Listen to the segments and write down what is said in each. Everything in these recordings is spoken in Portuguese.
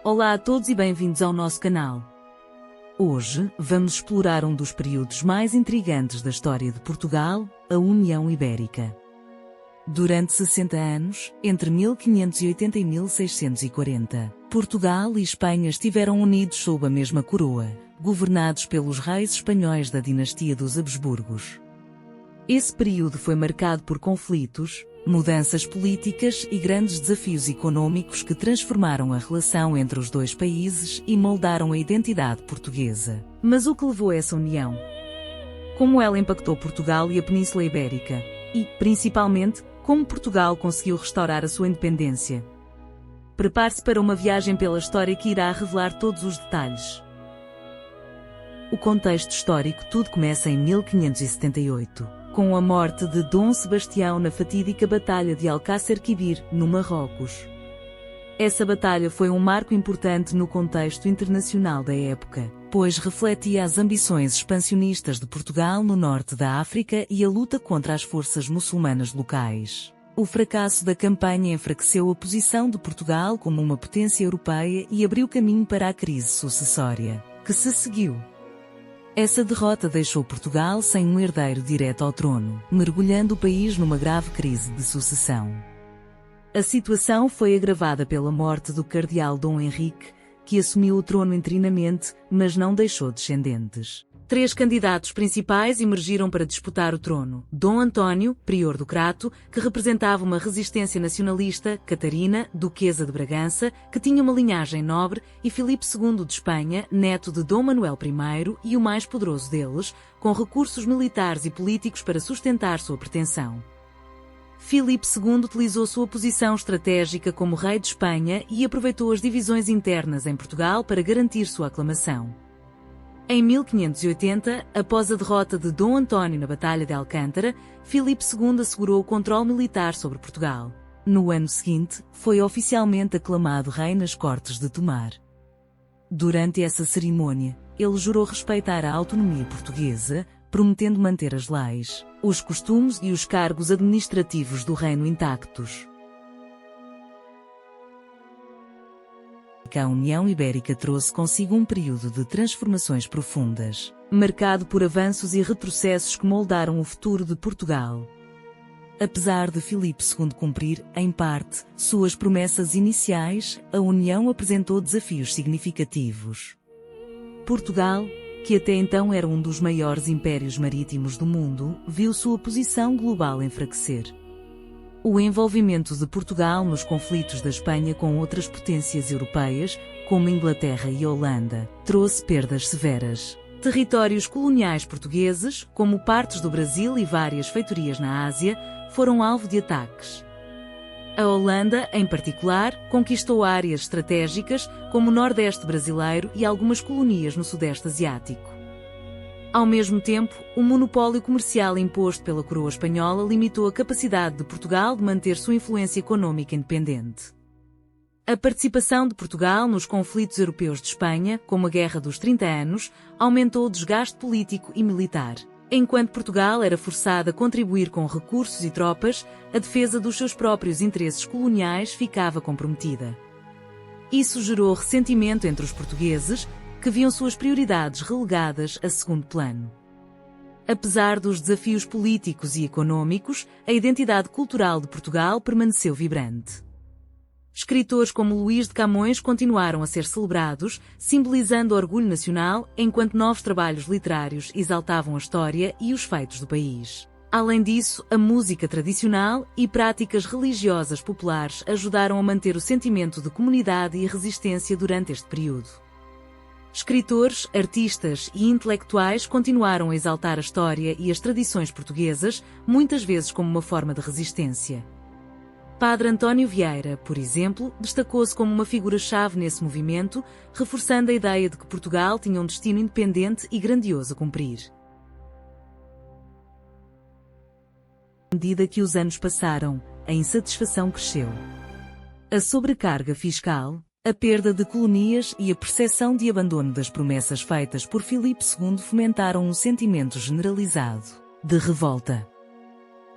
Olá a todos e bem-vindos ao nosso canal. Hoje, vamos explorar um dos períodos mais intrigantes da história de Portugal, a União Ibérica. Durante 60 anos, entre 1580 e 1640, Portugal e Espanha estiveram unidos sob a mesma coroa, governados pelos reis espanhóis da dinastia dos Habsburgos. Esse período foi marcado por conflitos, mudanças políticas e grandes desafios econômicos que transformaram a relação entre os dois países e moldaram a identidade portuguesa. Mas o que levou a essa união? Como ela impactou Portugal e a Península Ibérica? E, principalmente, como Portugal conseguiu restaurar a sua independência? Prepare-se para uma viagem pela história que irá revelar todos os detalhes. O contexto histórico: tudo começa em 1578. Com a morte de Dom Sebastião na fatídica Batalha de Alcácer Quibir, no Marrocos. Essa batalha foi um marco importante no contexto internacional da época, pois refletia as ambições expansionistas de Portugal no norte da África e a luta contra as forças muçulmanas locais. O fracasso da campanha enfraqueceu a posição de Portugal como uma potência europeia e abriu caminho para a crise sucessória, que se seguiu. Essa derrota deixou Portugal sem um herdeiro direto ao trono, mergulhando o país numa grave crise de sucessão. A situação foi agravada pela morte do cardeal Dom Henrique, que assumiu o trono interinamente, mas não deixou descendentes. Três candidatos principais emergiram para disputar o trono: Dom António, prior do Crato, que representava uma resistência nacionalista; Catarina, duquesa de Bragança, que tinha uma linhagem nobre; e Filipe II de Espanha, neto de Dom Manuel I e o mais poderoso deles, com recursos militares e políticos para sustentar sua pretensão. Filipe II utilizou sua posição estratégica como rei de Espanha e aproveitou as divisões internas em Portugal para garantir sua aclamação. Em 1580, após a derrota de Dom António na Batalha de Alcântara, Filipe II assegurou o controle militar sobre Portugal. No ano seguinte, foi oficialmente aclamado rei nas Cortes de Tomar. Durante essa cerimônia, ele jurou respeitar a autonomia portuguesa, prometendo manter as leis, os costumes e os cargos administrativos do reino intactos. A União Ibérica trouxe consigo um período de transformações profundas, marcado por avanços e retrocessos que moldaram o futuro de Portugal. Apesar de Filipe II cumprir, em parte, suas promessas iniciais, a União apresentou desafios significativos. Portugal, que até então era um dos maiores impérios marítimos do mundo, viu sua posição global enfraquecer. O envolvimento de Portugal nos conflitos da Espanha com outras potências europeias, como Inglaterra e Holanda, trouxe perdas severas. Territórios coloniais portugueses, como partes do Brasil e várias feitorias na Ásia, foram alvo de ataques. A Holanda, em particular, conquistou áreas estratégicas, como o Nordeste brasileiro e algumas colonias no Sudeste Asiático. Ao mesmo tempo, o monopólio comercial imposto pela coroa espanhola limitou a capacidade de Portugal de manter sua influência econômica independente. A participação de Portugal nos conflitos europeus de Espanha, como a Guerra dos 30 Anos, aumentou o desgaste político e militar. Enquanto Portugal era forçada a contribuir com recursos e tropas, a defesa dos seus próprios interesses coloniais ficava comprometida. Isso gerou ressentimento entre os portugueses, que viam suas prioridades relegadas a segundo plano. Apesar dos desafios políticos e econômicos, a identidade cultural de Portugal permaneceu vibrante. Escritores como Luís de Camões continuaram a ser celebrados, simbolizando o orgulho nacional, enquanto novos trabalhos literários exaltavam a história e os feitos do país. Além disso, a música tradicional e práticas religiosas populares ajudaram a manter o sentimento de comunidade e resistência durante este período. Escritores, artistas e intelectuais continuaram a exaltar a história e as tradições portuguesas, muitas vezes como uma forma de resistência. Padre António Vieira, por exemplo, destacou-se como uma figura-chave nesse movimento, reforçando a ideia de que Portugal tinha um destino independente e grandioso a cumprir. À medida que os anos passaram, a insatisfação cresceu. A sobrecarga fiscal, a perda de colonias e a percepção de abandono das promessas feitas por Filipe II fomentaram um sentimento generalizado de revolta.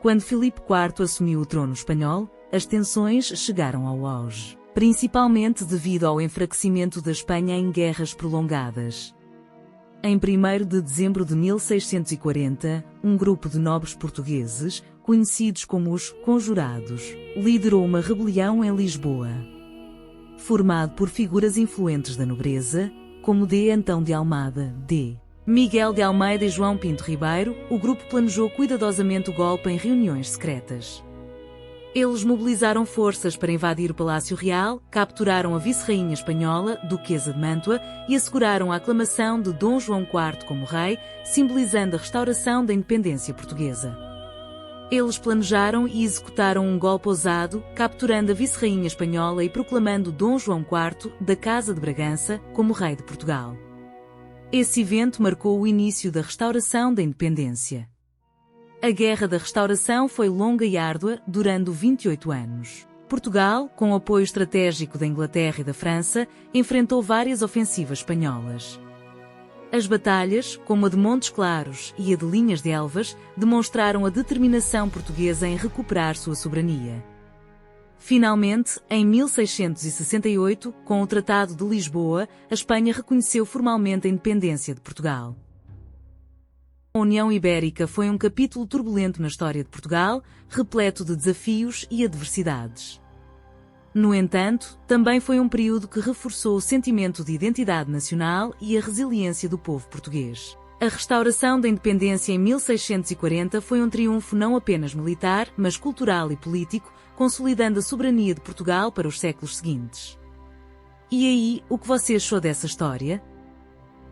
Quando Filipe IV assumiu o trono espanhol, as tensões chegaram ao auge. principalmente devido ao enfraquecimento da Espanha em guerras prolongadas. Em 1º de dezembro de 1640, um grupo de nobres portugueses, conhecidos como os Conjurados, liderou uma rebelião em Lisboa. Formado por figuras influentes da nobreza, como D. Antão de Almada, D. Miguel de Almeida e João Pinto Ribeiro, o grupo planejou cuidadosamente o golpe em reuniões secretas. Eles mobilizaram forças para invadir o Palácio Real, capturaram a vice-rainha espanhola, Duquesa de Mantua, e asseguraram a aclamação de Dom João IV como rei, simbolizando a restauração da independência portuguesa. Eles planejaram e executaram um golpe ousado, capturando a vice-rainha espanhola e proclamando Dom João IV, da Casa de Bragança, como rei de Portugal. Esse evento marcou o início da restauração da independência. A Guerra da Restauração foi longa e árdua, durando 28 anos. Portugal, com o apoio estratégico da Inglaterra e da França, enfrentou várias ofensivas espanholas. As batalhas, como a de Montes Claros e a de Linhas de Elvas, demonstraram a determinação portuguesa em recuperar sua soberania. Finalmente, em 1668, com o Tratado de Lisboa, a Espanha reconheceu formalmente a independência de Portugal. A União Ibérica foi um capítulo turbulento na história de Portugal, repleto de desafios e adversidades. No entanto, também foi um período que reforçou o sentimento de identidade nacional e a resiliência do povo português. A restauração da independência em 1640 foi um triunfo não apenas militar, mas cultural e político, consolidando a soberania de Portugal para os séculos seguintes. E aí, o que você achou dessa história?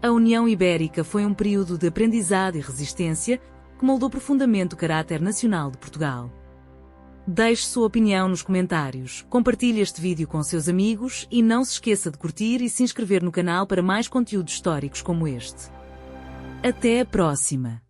A União Ibérica foi um período de aprendizado e resistência que moldou profundamente o caráter nacional de Portugal. Deixe sua opinião nos comentários, compartilhe este vídeo com seus amigos e não se esqueça de curtir e se inscrever no canal para mais conteúdos históricos como este. Até a próxima!